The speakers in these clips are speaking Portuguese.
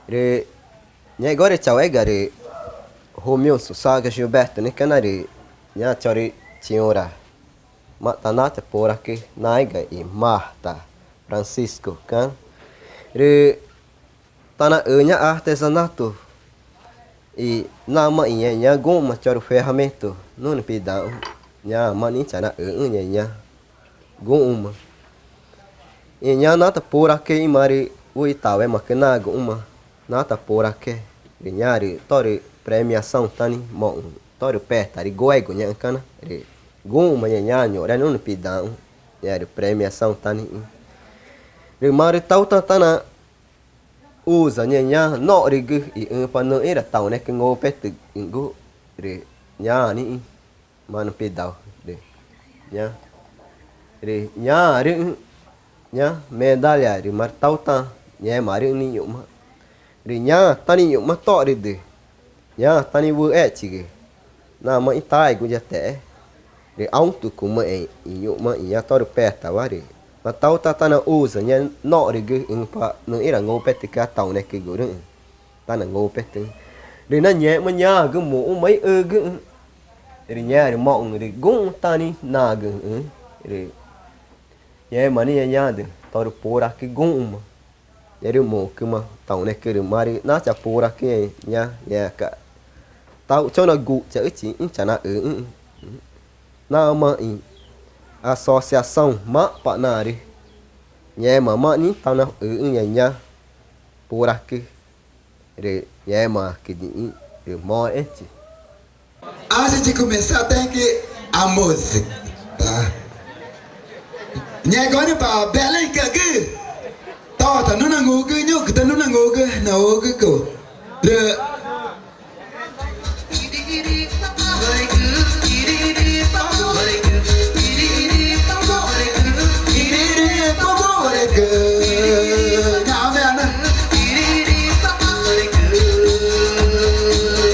Re nhé agora tchau é gare Romilson Saga Gilberto né canari nhá chori senhora Matanata por aqui Naiga e Marta Francisco can re tana nhá artesanato e nama nhá goma choro ferramenta não pidão nhá mani chana nhá goma e nhá nata por aqui mari Uitau é macana uma nata por aqui ganhar tori premiação tani mong tori perto ari goego nhã cana re guma nhã nhora não pidão nhã premiação tani re mari tau tana usa nhã no rig e pano era tau né que ngô pet ingu re nhã ni mano pidão re nhã medalha re mar tau ta nhé mari ni yuma ri nhá tani yuma to ri de nhá tani vu é chi na ma itai gu ja te ri auto kuma e yuma nhá to ri perta vari ma tau ta tana usa nhé no ri gu in pa no ira ngo pet ka tau ne ki gu ri tana ngo pet ri na nhé ma nhá gu mu mấy gu ri nhá ri mong ri gu tani na gu ri nhé ma ni nhá de to ri por aqui gu Jadi mau ke mah tahu nak ke mari na cha pura ke nya ka tahu cho na gu cha chi cha na na ma associação ma pa na ri nya ma ni tahu na nya pura ke re nya ma que de mo eti antes de começar tem que a música tá nya agora para Belém que ta nó là ngô cái nhóc ta nó là ngô cái nào cái cổ rồi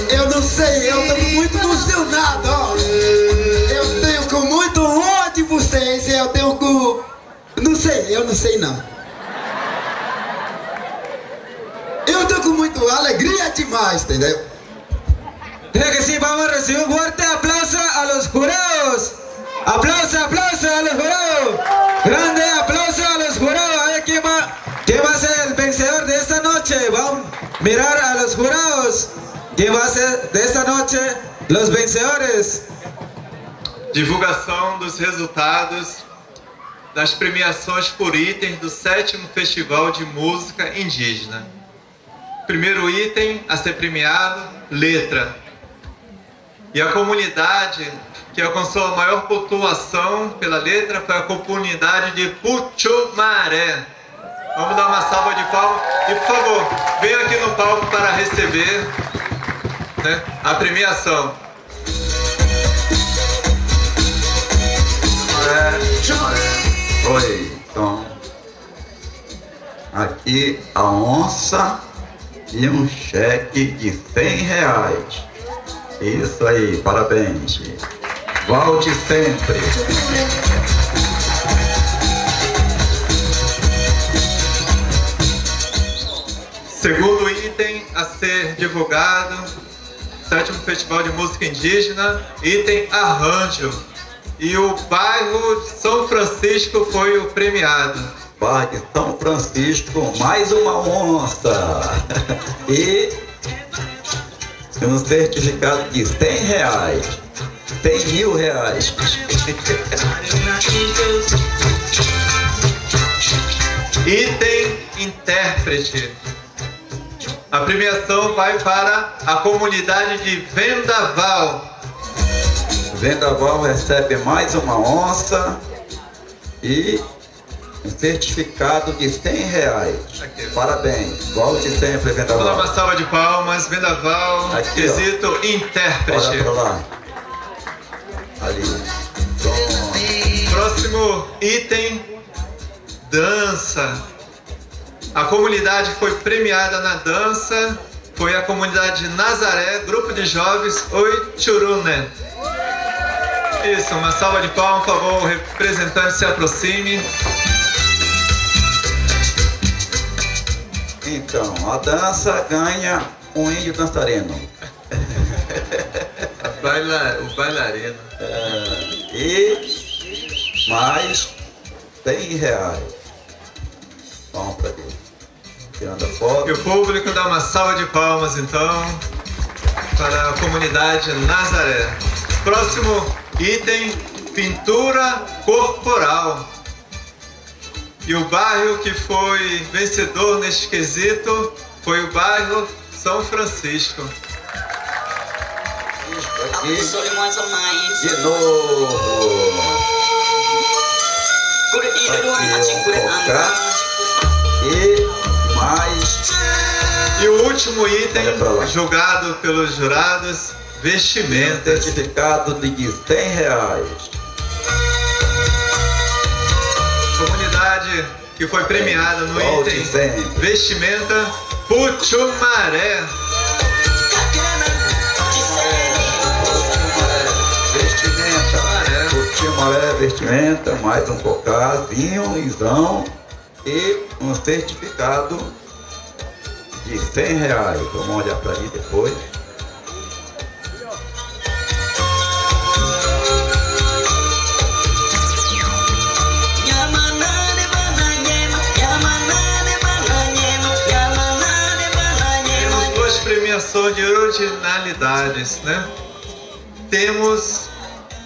eu não sei, eu tô muito emocionado, ó. Eu tenho com muito ódio de vocês, eu tenho com não sei, eu não sei não. Eu tô com muito alegria demais, entendeu? Creo que sí, vamos a recibir un fuerte aplauso a los jurados. Aplauso, aplauso a los jurados. Grande aplauso a los jurados. A ver quién va a ser el vencedor de esta noche. Vamos a mirar a los jurados. ¿Quién va a ser de esta noche los vencedores? Divulgação dos resultados das premiações por itens do 7º Festival de Música Indígena. Primeiro item a ser premiado, letra. E a comunidade que alcançou a maior pontuação pela letra foi a comunidade de Puchumaré. Vamos dar uma salva de palmas. E por favor, venha aqui no palco para receber, né, a premiação. Oi, então, aqui a onça e um cheque de R$100. Isso aí, parabéns. Volte sempre. Segundo item a ser divulgado, 7º Festival de Música Indígena, item arranjo. E o bairro de São Francisco foi o premiado. Bairro de São Francisco, mais uma onça. E um certificado de R$100. R$100.000. Item intérprete. A premiação vai para a comunidade de Vendaval. Vendaval recebe mais uma onça e um certificado de R$100. Aqui. Parabéns. Volte sempre, Vendaval. Vamos dar uma salva de palmas. Vendaval, aqui, quesito ó. intérprete. Olha pra lá. Ali. Pronto. Próximo item, dança. A comunidade que foi premiada na dança foi a comunidade de Nazaré, grupo de jovens Oi Churune. Isso, uma salva de palmas, por favor, o representante se aproxime. Então, a dança ganha um índio dançarino. O bailarino. E mais R$100. Vamos para ele. Tirando a foto. E o público dá uma salva de palmas, então, para a comunidade Nazaré. Próximo item, pintura corporal. E o bairro que foi vencedor neste quesito foi o bairro São Francisco. Aqui, de novo. Aqui, focar. E mais. E o último item, julgado pelos jurados, vestimenta. Certificado de R$100. Comunidade que foi premiada no item vestimenta, Puchumaré. Puchumaré, vestimenta, mais um cocazinho, lisão e um certificado de R$100. Vamos olhar para ali depois. Premiações de originalidades, né? Temos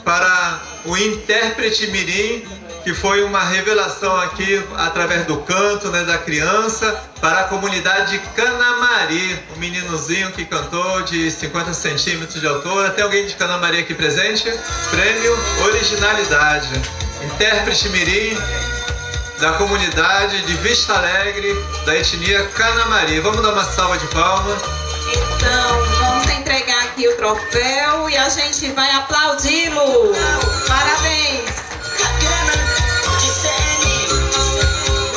para o intérprete mirim, que foi uma revelação aqui através do canto, né, da criança, para a comunidade de Canamari, um meninozinho que cantou de 50 centímetros de altura. Tem alguém de Canamari aqui presente? Prêmio Originalidade. Intérprete mirim da comunidade de Vista Alegre, da etnia Canamari. Vamos dar uma salva de palmas. Então, vamos entregar aqui o troféu e a gente vai aplaudi-lo. Parabéns!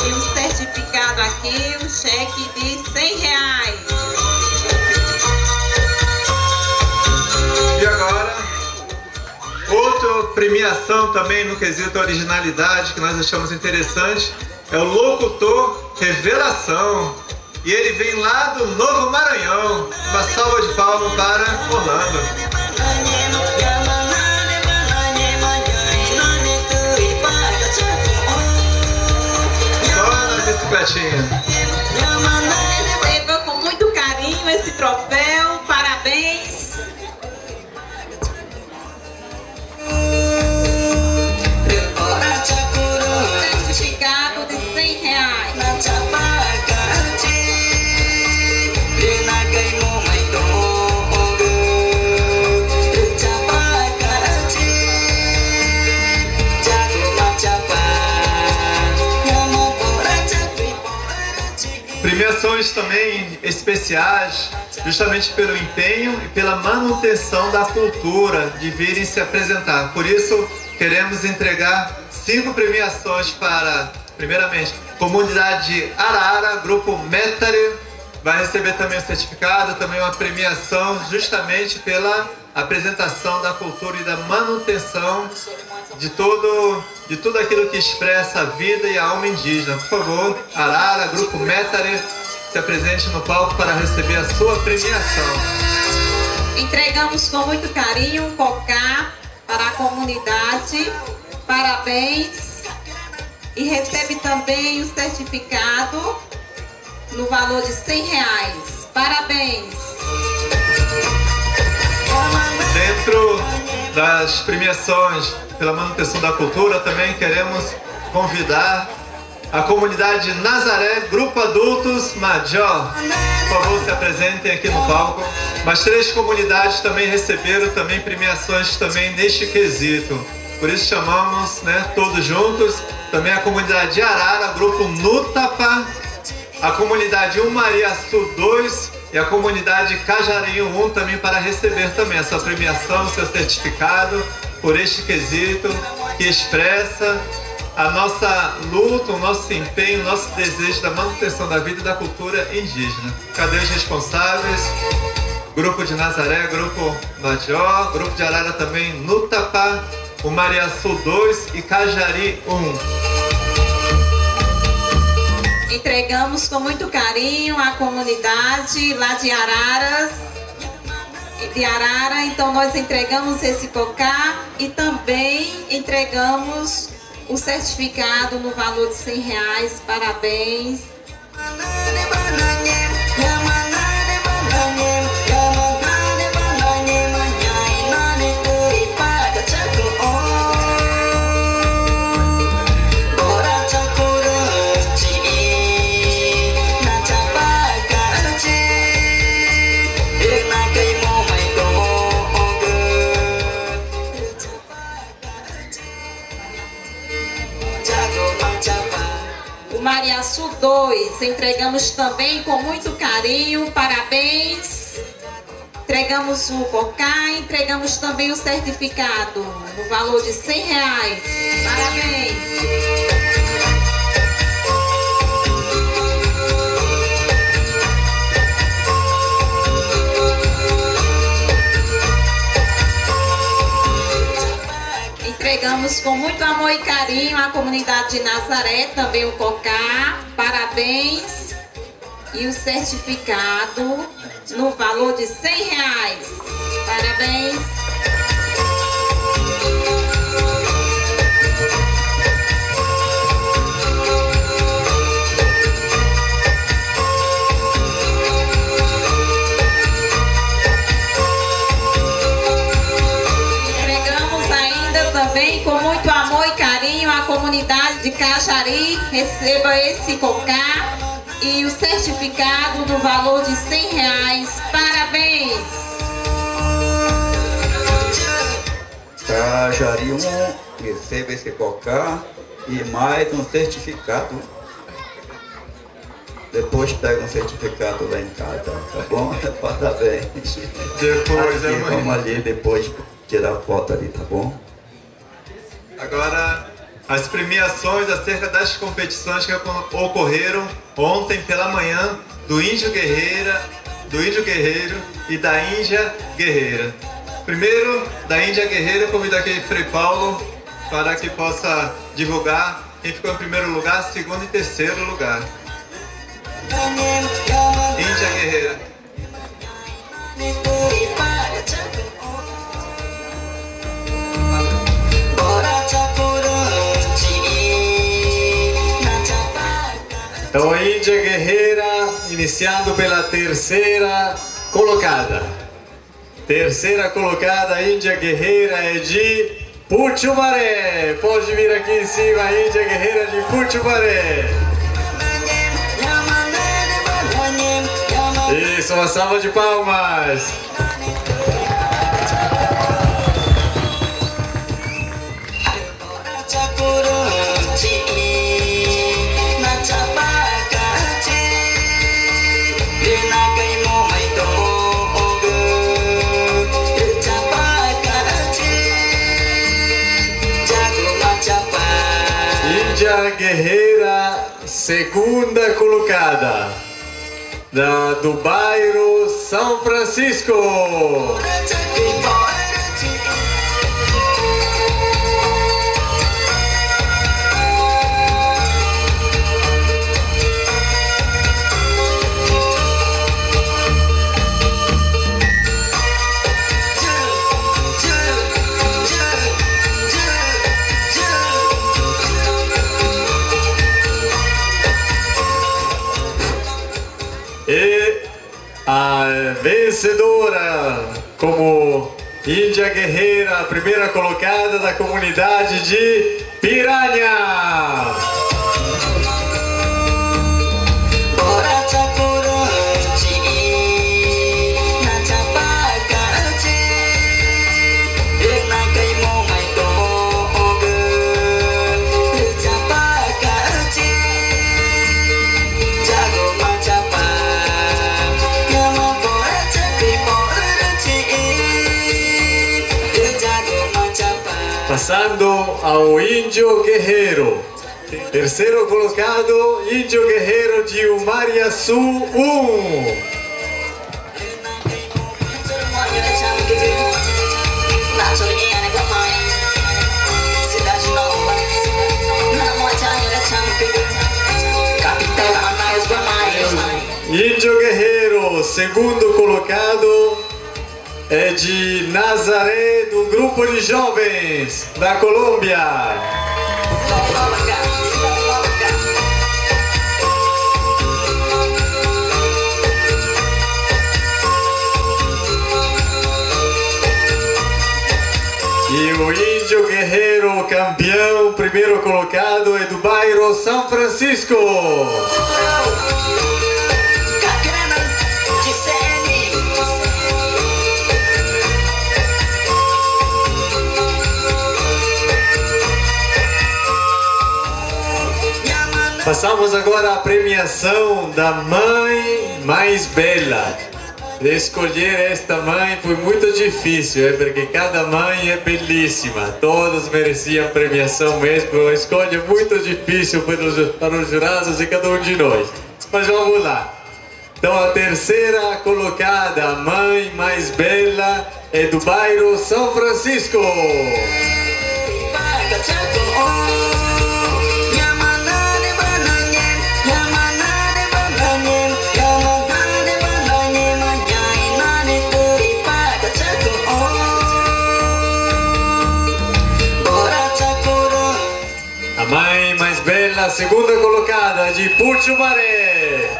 E um certificado aqui, um cheque de R$100. E agora, outra premiação também no quesito originalidade que nós achamos interessante é o locutor revelação. E ele vem lá do Novo Maranhão. Uma salva de palmas para Orlando. Só na bicicletinha. Receba com muito carinho esse troféu. Parabéns. Certificado de R$100. Premiações também especiais, justamente pelo empenho e pela manutenção da cultura de virem se apresentar. Por isso, queremos entregar 5 premiações para, primeiramente, comunidade de Arara, grupo Metare, vai receber também o certificado, também uma premiação justamente pela apresentação da cultura e da manutenção de tudo aquilo que expressa a vida e a alma indígena. Por favor, Arara, grupo Metare, se apresente no palco para receber a sua premiação. Entregamos com muito carinho um cocá para a comunidade. Parabéns. E recebe também o certificado no valor de R$100. Parabéns. Dentro das premiações pela manutenção da cultura, também queremos convidar a comunidade Nazaré, Grupo Adultos Major. Por favor, se apresentem aqui no palco. Mas 3 comunidades também receberam também premiações também neste quesito. Por isso chamamos, né, todos juntos, também a comunidade de Arara, Grupo Nutapa, a comunidade Umariaçu 2 e a comunidade Cajarinho 1 também para receber também essa premiação, seu certificado por este quesito que expressa a nossa luta, o nosso empenho, o nosso desejo da manutenção da vida e da cultura indígena. Cadê os responsáveis? Grupo de Nazaré, Grupo Major, Grupo de Arara também, Nutapa, Umariaçu 2 e Cajari 1. Entregamos com muito carinho à comunidade lá de Araras. De Arara, então nós entregamos esse cocá e também entregamos o certificado no valor de R$100. Parabéns. Mariaçu 2, entregamos também com muito carinho, parabéns. Entregamos o cocá, entregamos também o certificado no valor de R$100. Parabéns. Entregamos com muito amor e carinho à comunidade de Nazaré, também o cocá, parabéns, e o certificado no valor de R$100. Parabéns. Também com muito amor e carinho a comunidade de Cajari, receba esse cocá e o certificado no valor de R$100. Parabéns! Cajari 1, receba esse cocá e mais um certificado. Depois pega um certificado lá em casa, tá bom? Parabéns. Depois, aqui, vamos ali depois tirar foto ali, tá bom? Agora, as premiações acerca das competições que ocorreram ontem pela manhã do Índio Guerreiro e da Índia Guerreira. Primeiro, da Índia Guerreira, eu convido aqui Frei Paulo para que possa divulgar quem ficou em primeiro lugar, segundo e terceiro lugar. Índia Guerreira. Então a Índia Guerreira, iniciando pela terceira colocada. Terceira colocada, a Índia Guerreira é de Putumaré. Pode vir aqui em cima, a Índia Guerreira de Putumaré. Isso, uma salva de palmas. Índia Guerreira, segunda colocada, do bairro São Francisco. E a vencedora como Índia Guerreira, a primeira colocada da comunidade de Piranha. Passando ao Índio Guerreiro. Terceiro colocado, Índio Guerreiro de Umariaçu 1. Capital segundo colocado é de Nazaré, do grupo de jovens da Colômbia. E o índio guerreiro campeão, primeiro colocado, é do bairro São Francisco. Passamos agora à premiação da mãe mais bela. Escolher esta mãe foi muito difícil, porque cada mãe é belíssima. Todos mereciam premiação mesmo. Uma escolha muito difícil para os jurados e cada um de nós. Mas vamos lá. Então a terceira colocada, a mãe mais bela, é do bairro São Francisco. A mãe mais bela, segunda colocada, de Putumaré.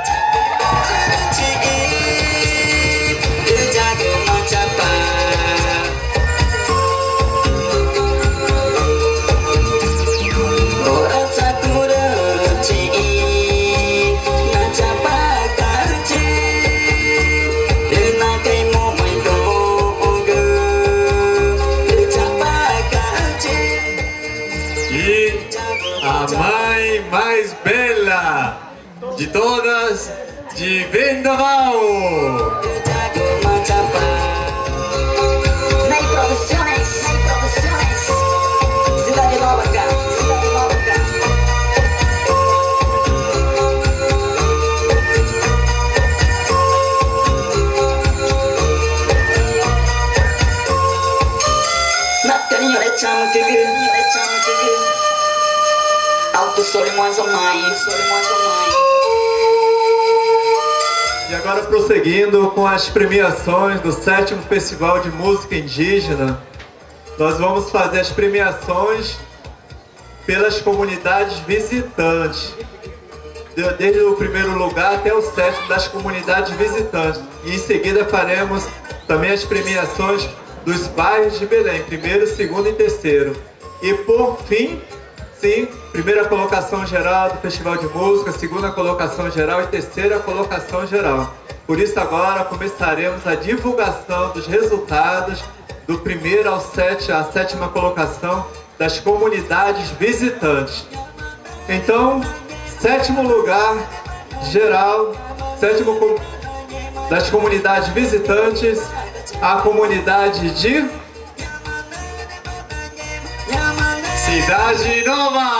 A mãe mais bela de todas, de Vendaval. Cidade Nova, Cidade Nova, E agora prosseguindo com as premiações do 7º Festival de Música Indígena, nós vamos fazer as premiações pelas comunidades visitantes, desde o primeiro lugar até o 7º das comunidades visitantes. E em seguida faremos também as premiações dos bairros de Belém, primeiro, segundo e terceiro. E por fim, sim, primeira colocação geral do Festival de Música, segunda colocação geral e terceira colocação geral. Por isso agora começaremos a divulgação dos resultados do primeiro ao à 7ª colocação das comunidades visitantes. Então, 7º lugar geral, 7º das comunidades visitantes, a comunidade de Cidade Nova.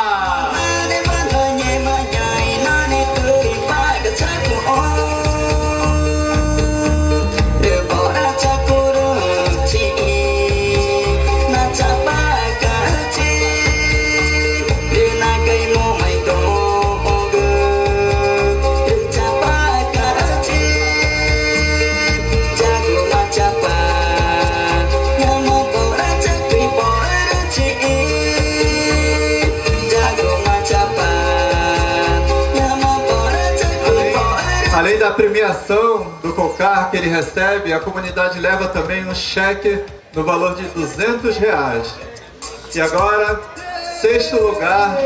Além da premiação do cocar que ele recebe, a comunidade leva também um cheque no valor de R$200. E agora, 6º lugar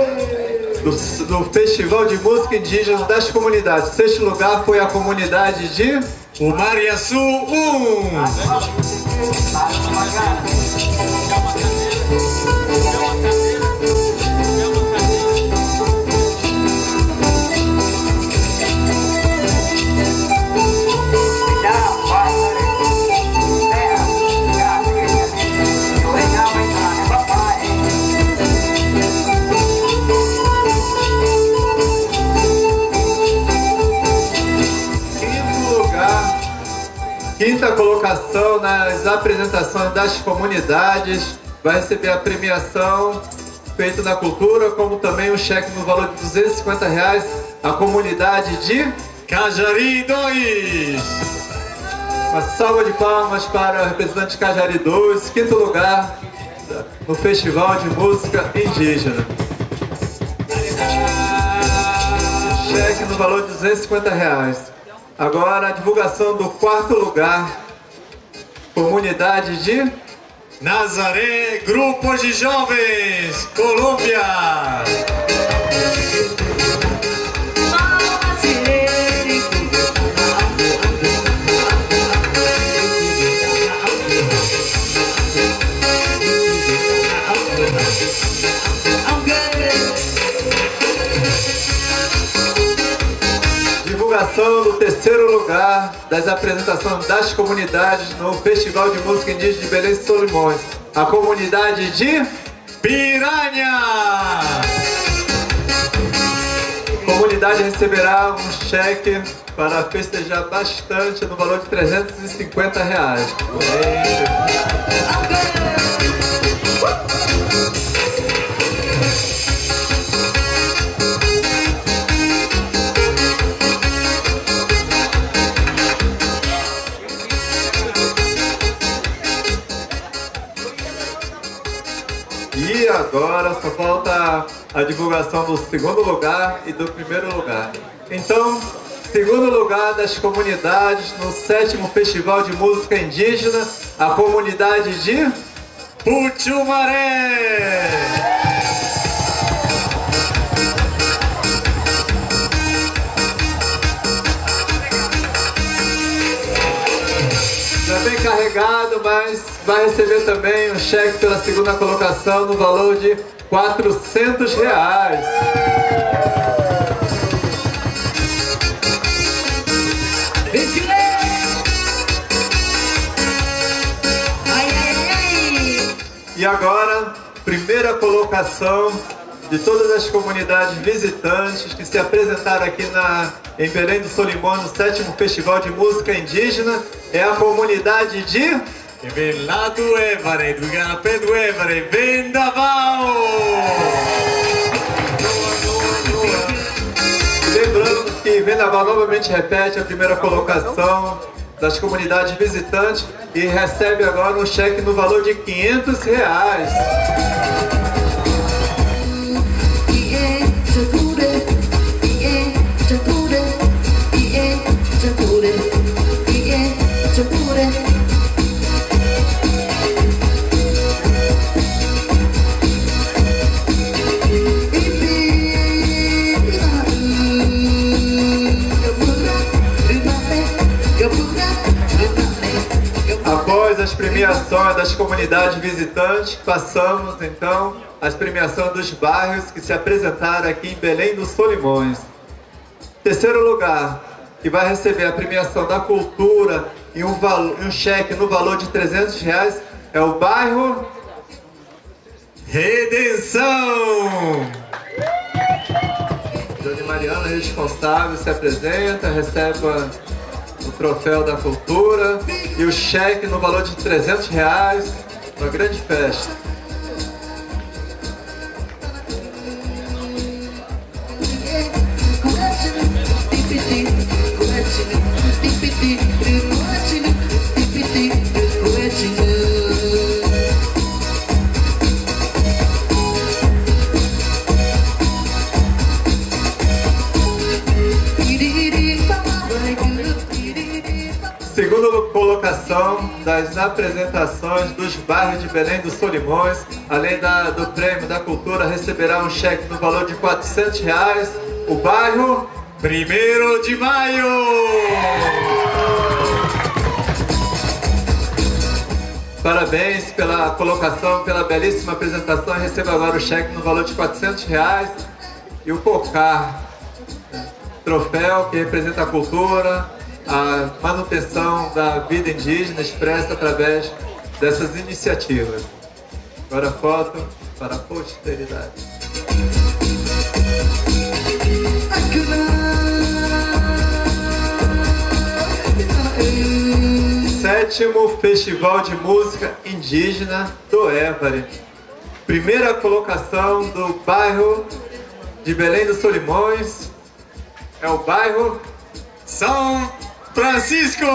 do Festival de Música Indígena das Comunidades. 6º lugar foi a comunidade de Umariaçu 1. Quinta colocação nas apresentações das comunidades, vai receber a premiação feita na cultura, como também um cheque no valor de R$250, a comunidade de Cajari 2. Uma salva de palmas para o representante Cajari 2, quinto lugar no Festival de Música Indígena. Cheque no valor de R$250. Agora a divulgação do quarto lugar, comunidade de Nazaré, Grupo de Jovens, Colômbia. Divulgação do terceiro lugar das apresentações das comunidades no Festival de Música Indígena de Belém de Solimões. A comunidade de Piranha. A comunidade receberá um cheque para festejar bastante no valor de R$350. E agora só falta a divulgação do segundo lugar e do primeiro lugar. Então, segundo lugar das comunidades no 7º Festival de Música Indígena, a comunidade de Puchumaré. Já bem carregado, mas vai receber também um cheque pela segunda colocação no valor de R$400. E agora, primeira colocação de todas as comunidades visitantes que se apresentaram aqui em Belém do Solimões, no 7º Festival de Música Indígena, é a comunidade de Velado Évare, do Igarapé do Évare, Vendaval. Lembrando que Vendaval novamente repete a primeira colocação das comunidades visitantes e recebe agora um cheque no valor de R$500. Após as premiações das comunidades visitantes, passamos então às premiações dos bairros que se apresentaram aqui em Belém do Solimões. Terceiro lugar, que vai receber a premiação da cultura e um cheque no valor de R$300, é o bairro Redenção. Dona Mariana, responsável, se apresenta, recebe o troféu da cultura e o cheque no valor de R$300, uma grande festa. Segunda colocação das apresentações dos bairros de Belém do Solimões, além do prêmio da cultura, receberá um cheque no valor de R$400, o bairro 1º de Maio. Parabéns pela colocação, pela belíssima apresentação. Receba agora o cheque no valor de R$400 e o COCAR, troféu que representa a cultura, a manutenção da vida indígena expressa através dessas iniciativas. Agora foto para a posteridade. Sétimo Festival de Música Indígena do Évare. Primeira colocação do bairro de Belém dos Solimões é o bairro São Francisco!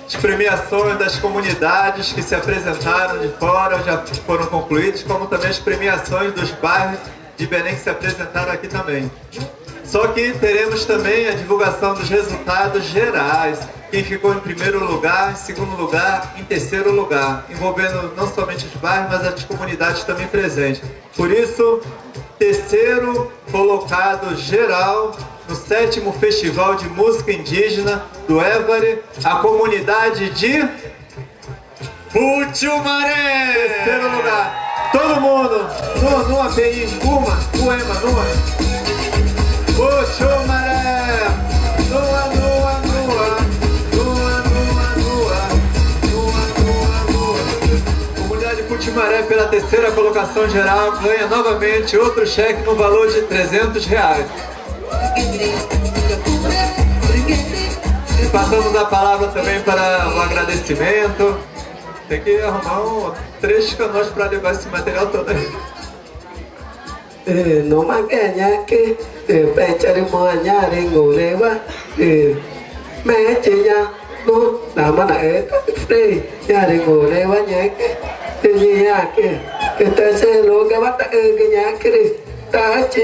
As premiações das comunidades que se apresentaram de fora já foram concluídas, como também as premiações dos bairros de Belém que se apresentaram aqui também. Só que teremos também a divulgação dos resultados gerais. Quem ficou em primeiro lugar, em segundo lugar, em terceiro lugar, envolvendo não somente os bairros, mas as comunidades também presentes. Por isso, terceiro colocado geral no 7º Festival de Música Indígena do Évare, a comunidade de Puchumaré! terceiro lugar. Todo mundo, numa PI, uma, poema, numa. Puchumaré, nua, nua, nua, nua, nua, nua, nua, nua, nua. Comunidade Puchumaré, pela terceira colocação geral, ganha novamente outro cheque no valor de R$300. Passamos a palavra também para o agradecimento. Tem que arrumar 3 canoas para levar esse material todo aí. Nó mang cái nhá cái bé cha đi mua nhá đi ngủ đây quá mẹ chị nha nó làm mà lại đi nhà đi ngủ đây quá nhá cái gì à cái ta sẽ lúa cái bắt cái nhá cái đi ta chỉ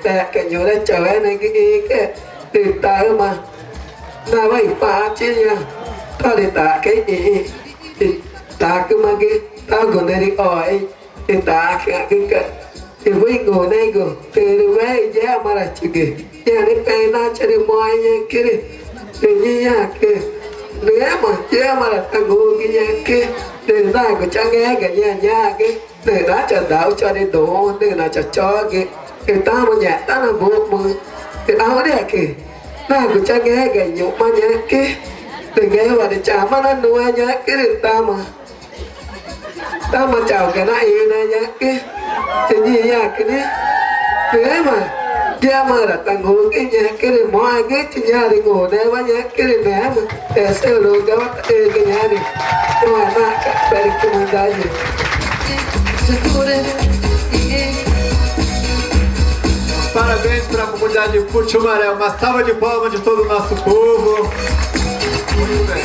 ta cái nhiều đây chờ này cái ta mà na vậy pa chị nha ta đi ta cái gì ta cứ mà cái ta còn đây đi hỏi cái ta cái thì với ngồi đây ngồi từ với giá mà là chỉ kì nhà đi pe na cho đi mua nha kia đi từ như nhà kia nếu mà giá mà là ta ngồi cái nhà kia từ ta của cha nghe cái nhà cái từ đó cho đảo cho đi đồ từ nào cho cái ta mà nhà ta là buộc mà cái áo đấy kì ta của cha nghe cái nhục mà nhà kia từ nghe vào để trả mà nó nuôi nhà cái được ta mà chào cái này nhá cái gì nha cái đấy thế mà cha mà là tầng ngủ cái nhà cái này mọi cái nhà đi ngủ đây quá nhá cái này bé mà để xe luôn cái nhà đi mà na cái comunidade Parabéns para a comunidade de Puchumaré. Uma salva de palmas de todo o nosso povo. Muito bem.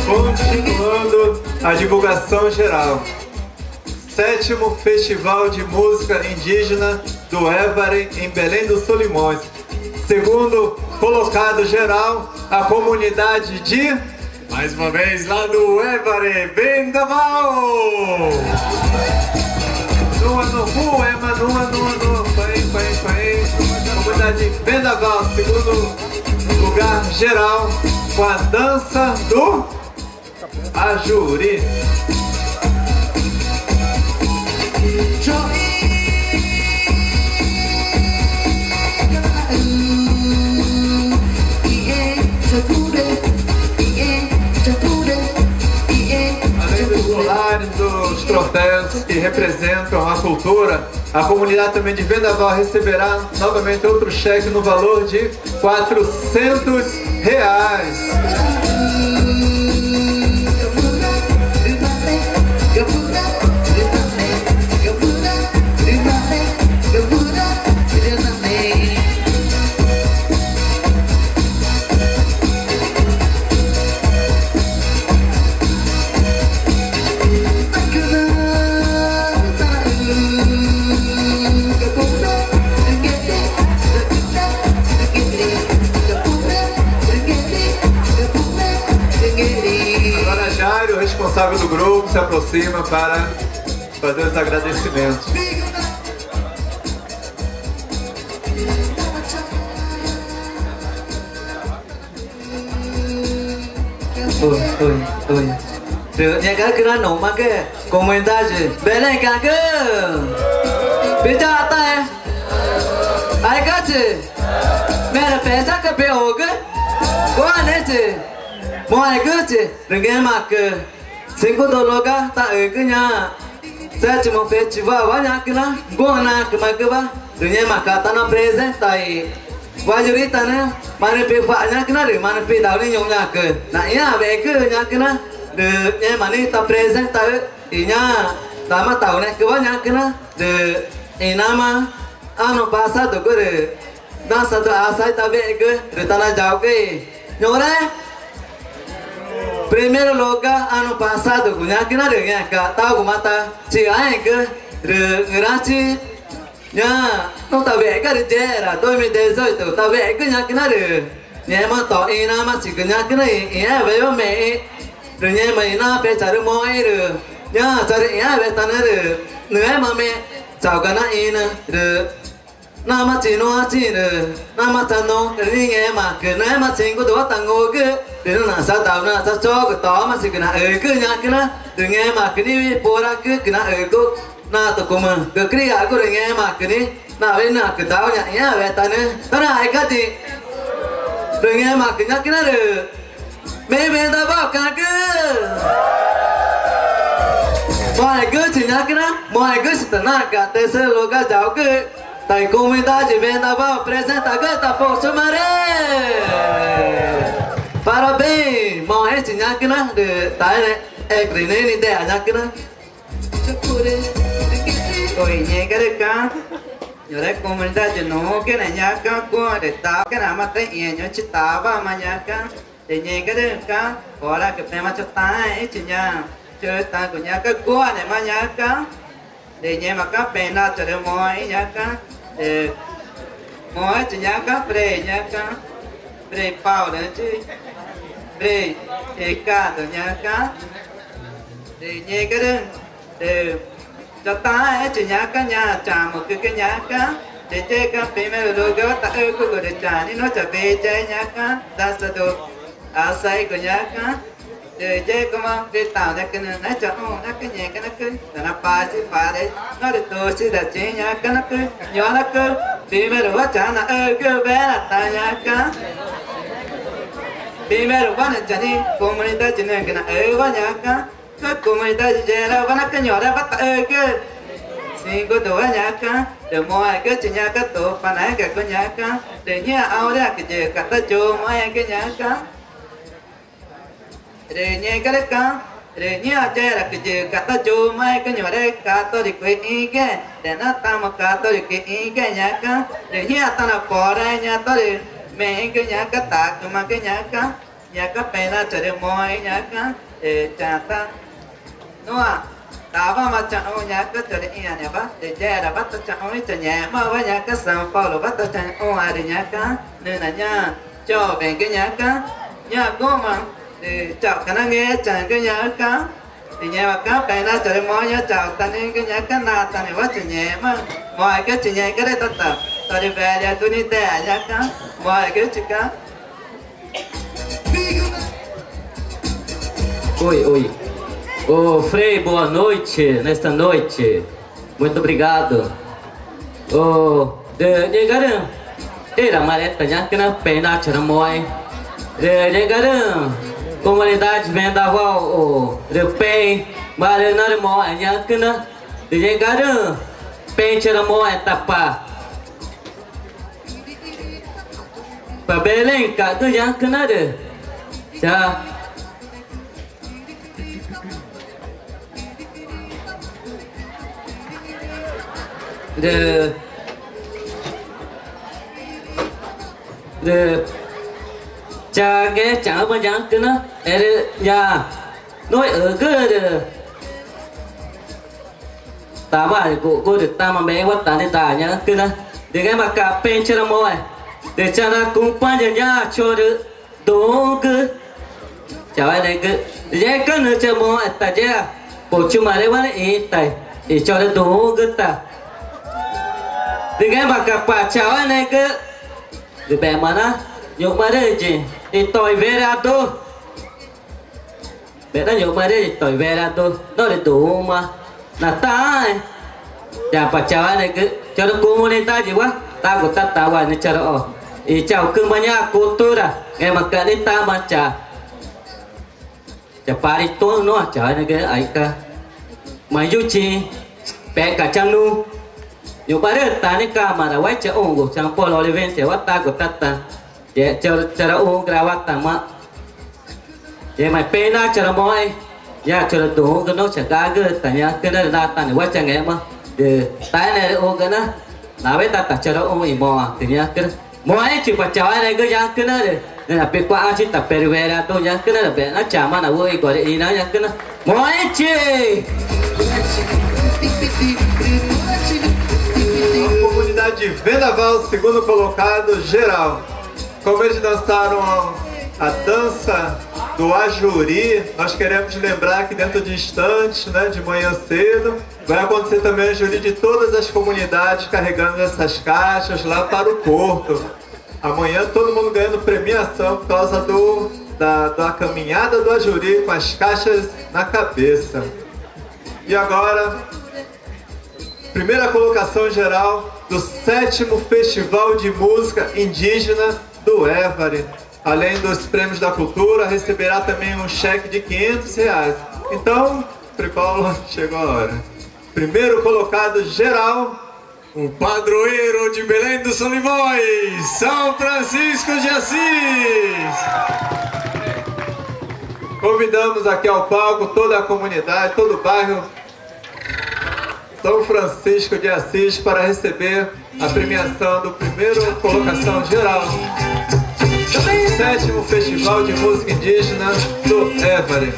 Continuando a divulgação geral. 7º Festival de Música Indígena do Évare, em Belém dos Solimões. Segundo colocado geral, a comunidade de... Mais uma vez lá do Évare, Vendaval! Nua, no, poema, nua, pai. Comunidade de Vendaval, segundo lugar geral, com a dança do Ajuri. Além dos colares, dos troféus que representam a cultura, a comunidade também de Vendaval receberá novamente outro cheque no valor de R$400. O responsável do grupo se aproxima para fazer os agradecimentos. ôi Được nhà cái nó nổ mà cái Komentar Bé lên cả cái Bây giờ tay Ai cả chứ Mẹ là bé sắc cái bé hồ cái Quá nè chứ Mọi cái chứ Đừng nghe mà cái Xin cô đồ lô cả Ta ở cái nhà Saya cuma festival banyak kena Gua nak ke mana ba Dunia maka tanah present tai Wajuri tanah Mana pihaknya kena de Mana pihak tahu ni nyongnya ke Nak ya beke nya kena De nya mana ta present tai Inya Tama tahu ni ke banyak kena De nama Anu bahasa tu ke de Dan satu asai ta beke De tanah jauh ke Nyore Primeiro lugar, ano passado, kunyak na rin nga ka, tao kumata, si ay ka, ngeraci, nya, no tabi ka rin jera, 2018, tabi ka nyak na rin, nya mo to ina ma si kunyak na iya bayo me, nya ma ina pe charu mo ay rin, nya charu iya be tan rin, ngai ma me, chao ka na ina rin. Nama chino chino, nama chano, cái nghe mà cái này mà chính của tôi tăng ngô cái, để nó sao tạo nó sao cho cái to mà chỉ cái nào cái nhá cái nó, đừng nghe mà cái này bora cái nào cái na tôi cũng cái kia cái đừng nghe mà cái này, na bên nào cái tao nhá nhá về ta nữa, ta là ai cái gì, đừng nghe mà cái nhá cái nó được, mấy bên ta bảo cả cái, mọi cái chỉ nhá cái nó, mọi cái chỉ là cả thế giới लोग का जाओ cái Tai comunidade Vendaval apresenta a Gata Força Maré. Parabéns, mão esse nhakina de tai é grenene de nhakina. Oi, nhega de cá. Nhớ đấy comunidade nó cái này nhaka qua để tao cái nào mà thấy nhẹ nhớ chỉ tao vào mà nhaka. Để nhega de cá, có là cái tema cho tai chỉ nha. Chơi tai của nhaka qua này mà nhaka. Để nhẹ mà các bên nào cho được mọi nhaka. Để mọi chỉ nhaka pre nhaka. Pre pau nữa chứ. Pre ca rồi nhaka. Để nhẹ cái đó để cho ta chỉ nhaka nhà trả một cái nhaka. Để chơi các bên mà rồi cái ta ơi có để trả nên nó trả về chơi nhaka. Ta sẽ được asai của nhaka. Để chơi có mà để tạo ra cái này cho nó cái nhẹ cái nó cứ là nó phá chứ phá đấy nó được tôi sẽ đặt chế nhá cái nó cứ nhỏ nó cứ vì mẹ được trả là cứ bé là ta nhá cá vì mẹ được bắt là trả đi cùng mình ta chỉ nên cái là bắt nhá cá cứ cùng mình ta chỉ là bắt nó cái nhỏ đó bắt cứ xin có tổ nhá cá để mọi cái chỉ nhá cái tổ phản ánh cái con nhá cá để nhá ao ra cái gì cả ta cho mọi cái nhá cá để nhé cái đấy cá để nhé chơi là cái gì cả ta chú mấy cái nhỏ đấy cả tôi thì quên ý cái để nó ta mà cả tôi thì quên ý cái nhá cá để nhé ta là bỏ đây nhá tôi thì mẹ cái nhá cá tạc mà cái nhá cá bé là chơi được mọi nhá cá để trả ta đúng không ta vào mà chọn ô nhá cá chơi được ý này bắt để chơi là bắt ta chọn ô chơi nhá mà với nhá cá sòng phao là bắt ta chọn ô ai để nhá cá nên là nhá cho về cái nhá cá nhá có mà để chào cái nó nghe chẳng cái nhá cá thì nhà mà cá cái nó chơi món nhá chào ta nên cái nhá cá na ta này quá chơi nhẹ mà mọi cái chơi nhẹ cái đấy ta đi về nhà tôi đi tè nhá cá mọi cái chơi cá Oi. Ô Frei, boa noite nesta noite. Muito obrigado. Ô, de garan. Era mareta nhá cái nó pena chơi mồi. De garan. Comunidade Vendaval, Repem, Maranhão, Moanhacana, de Garan, Penteira Moetapa. Para Belém, Cadu Yancana, já. De cha ghé chả bao giờ cái nó để nhà nói ở cái ta bảo cô được ta mà bé quá ta đi ta nhá cái nó để cái mà cà phê cho nó mua để cho nó cùng qua nhà cho được đồ cứ chào anh đây cứ để cái nữa cho mua ta chứ bộ chung mà đấy quá đấy để cho được đồ cứ ta để cái mà cà phê chào anh đây cứ để bé mà nó nhục mà đây gì e toi vereador bé đã nhiều mà đây tỏi về là tôi nó để tủ mà là ta chả phải chào anh này cứ cho nó cô muốn ta gì quá ta của ta ta vào nên chờ đó ý chào cưng mà nha cô tôi đã nghe mà cả đến ta mà chả phải đi tôi nó chả này cái ấy cả mà yêu chi bé cả trang nu nhiều bà đấy ta này cả mà đã quay chờ ông của trang Paul Oliver sẽ bắt ta của ta để chờ ông ra bắt ta mà để mày pe na chờ mọi ya chờ tủ cái nó chả cá cái ta nhá cái đó là ta này quay chờ nghe mà để tay này ô cái nó là với ta chờ ông ý mò thì nhá cái mọi chỉ phải chờ này cái nhá cái đó để nên là biết qua chỉ tập về về là tôi nhá cái đó là bé nó chả mà là vui gọi đi nó nhá cái nó mọi chi Comunidade Vendaval, segundo colocado geral. Como eles dançaram a dança do Ajuri, nós queremos lembrar que dentro de instantes, né, de manhã cedo, vai acontecer também o Ajuri de todas as comunidades carregando essas caixas lá para o porto. Amanhã todo mundo ganhando premiação por causa da caminhada do Ajuri com as caixas na cabeça. E agora, primeira colocação geral do 7º Festival de Música Indígena do Évore. Além dos prêmios da cultura, receberá também um cheque de R$500. Então, Frei Paulo, chegou a hora. Primeiro colocado geral, o padroeiro de Belém dos Solimões, São Francisco de Assis. Convidamos aqui ao palco toda a comunidade, todo o bairro São Francisco de Assis para receber a premiação do primeiro colocação geral. 7º Festival de Música Indígena do Évore.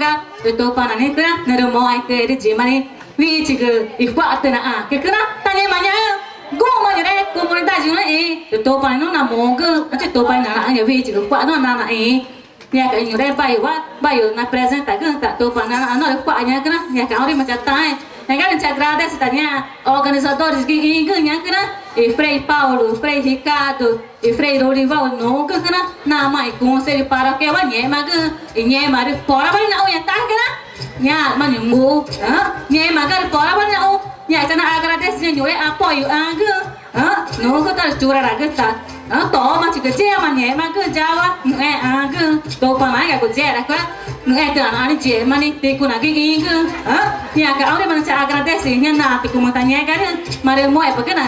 droga, eu tô para nem que não morre que de mani, vítiga e quatro na que na tanya manhã, goma de comunidade né, eu tô para não na monga, eu tô para na vítiga quatro na nhà cái nhiều đây bay na presenta canta tô para na quatro nhà cái nhà cái orang macam tai, nhà cái gente agradece tanya organizadores que inganha que e Frei Paulo, Frei Ricardo, e Frei Dorival nunca que na mai conselho para que vai nhema que nhema de fora vai na unha tá que nhà mà những mù nhema cái fora vai na nhà cho nó agradece nhiều apoio nó có ta chura ra cái ta to mà chỉ cái che mà nhẹ mà cứ jawa nghe cứ to pa mai cái che ra cái nghe từ anh che mà ni thì cũng là cái nhà cái ông mình sẽ agradece nhà na thì cũng mình nhẹ cái mà để mua cái này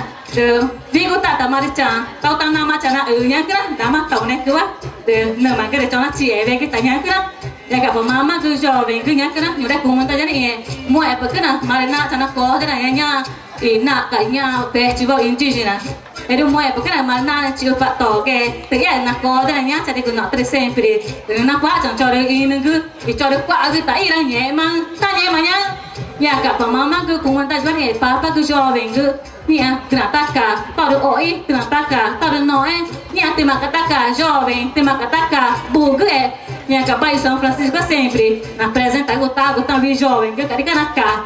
vì có ta mà cha tao tăng nama cha na nhá cái đó mà tao này cứ để nợ mà cái để cho nó che về cái nhà cái đó ya cái mama cứ cho về cái nhà cái đó nhiều đây cũng mình ta jadi mua cái này mà na cha nó có cái này nha thì na cái nhà festival indígena. Ele moe porque na mana tio pato que tem na corda nya tadi guna ter sempre na kwa chang chore ini gu i chore kwa gu ta ira nye mang ta nye manya ya ka pa mama gu kuman ta jwan papa gu jovem gu nia trataka para oi trataka para noe nia tema kataka jovem tema kataka bugu nia ka pai São Francisco sempre na apresenta gotago também jovem gu kari kanaka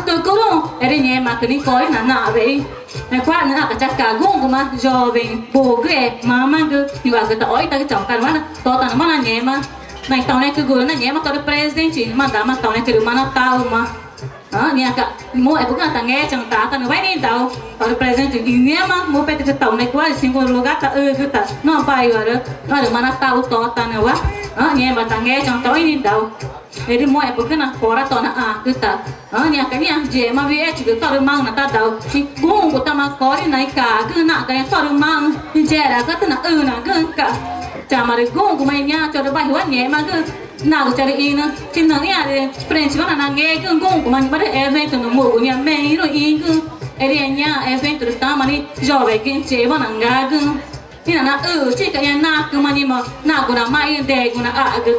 tu kuru ele nye makni koi na ve na qua nữa cả chắc cả gông của mà jovem bố ghê mama cứ thì vào cái tỏi ta cái chồng cái mà to ta nó là nhẹ mà này tao này cứ gửi nó nhẹ mà tao được president mà đã mà tao này cứ mà nó tao mà nha cả mua cũng là ta nghe chẳng ta ta nó vay đi tao tao được president thì nhẹ mà mua pe cái tao này qua xin cô lugar ta cứ ta nó bay vào đó nó được mà nó tao to ta nữa quá nhẹ mà ta nghe chẳng tao đi tao jadi mau apa kena fora tona kita nya kanya je ma vi et ke tor mang na ta dau gung ko ta ma kori nai ka na ka tor mang je ra ka ta na na ka cha ma re gung ko mai nya cho de bai wa nye ma ke na ko chari ina chin na ya de french wa na nge gung ko ma ba de event no mo ko nya me ro i ku eri nya event ru ta ma ni jove ke che wa na nga gung ina na chỉ cái nhà na cứ mà ni mà na cũng là mai để cũng là cái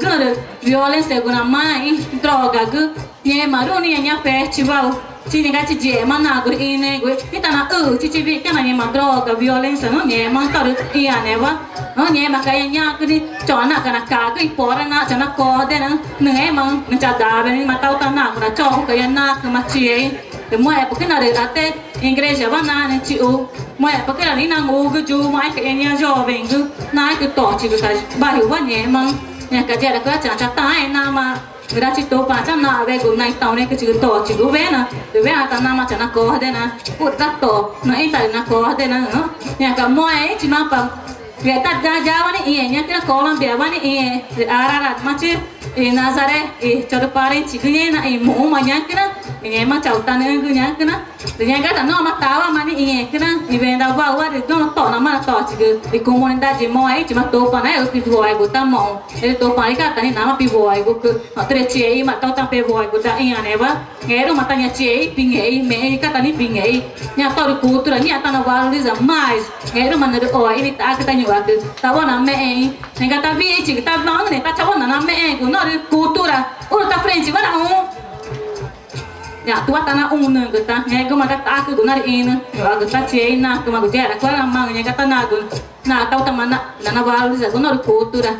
violência cũng là mai droga cứ nhà mà rồi ni nhà festival chỉ những cái chị mà na cũng ine cũng ita na chỉ biết cái này mà droga violência nó nhà mà tao được ia này vợ nó nhà mà cái nhà cứ đi cho na cái na cái pora na cho nó có đấy nó nè mà nó chả đá bên mà tao ta na cũng là cho cái na cứ mà chị thì mua porque na de até igreja vai na né tio mua porque ali na ngugu ju mai que enya jovem gu na que tote que tá barriu vai né mang né que já que já tá na ma người ta to pa cha na ve gu nai tao né que chữ to chữ gu ve na de ve ta na ma cha na ko de na put ta to na ai ta na ko de na né que mua ai chỉ mà pa về ta ra ra vai né nya que Colômbia vai né Ararat mà chứ Nazaré cho được parente que né na mu ma nya que na nghe mà cháu ta nên cứ nhá cái nó từ nhà cái thằng nó mà tao mà đi nghe cái nó đi về đâu vào thì nó tỏ nó mà tỏ chỉ cứ thì cùng mình ta chỉ mua ấy chỉ mà tô pa này ở cái vòi của ta mong để tô pa cái ta này nó mà bị vòi của cứ họ tự chế mà tao ta bị vòi của ta anh này vợ nghe đâu mà ta nhà chế bị nghe mẹ cái ta này bị nghe nhà tao được cultura nhà ta nó valoriza mais nghe đâu mà nó được oi đi ta cái ta nhiều cái tao là mẹ nên cái ta vi chỉ ta nói này ta cháu là mẹ của nó được cultura ở ta frente vai não ya tua tanah una kita ngai ko magata ko donar ina yo agata china ko magujera ko la mang ngai kata na tau tamana na valoriza ko nor cultura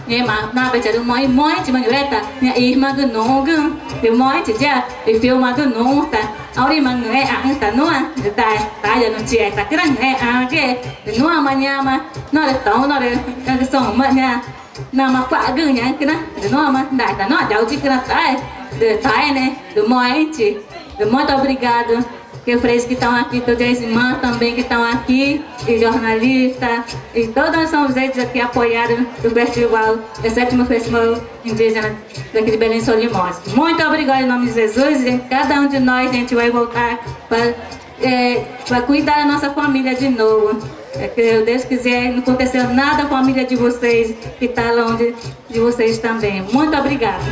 ngai ma na pe charu moi chima yoreta nya irma go no go de moi ja de filma go no ta auri mang ngai ta no de ta ya no che ta kran ngai ke de no amanya ma no de tau no de ka song ma nya na ma fa go nya kina de no ma dai ta no jau chi kina tai de Thay, né? Do Moite. Muito obrigado. Que freios que estão aqui, todas as irmãs também que estão aqui, e jornalistas, e todos os São José que apoiaram o festival, o 7º Festival Indígena daqui de Belém Solimões. Muito obrigado em nome de Jesus. E cada um de nós, a gente vai voltar para cuidar da nossa família de novo. Que Deus quiser, não aconteceu nada com a família de vocês, que está longe de vocês também. Muito obrigada.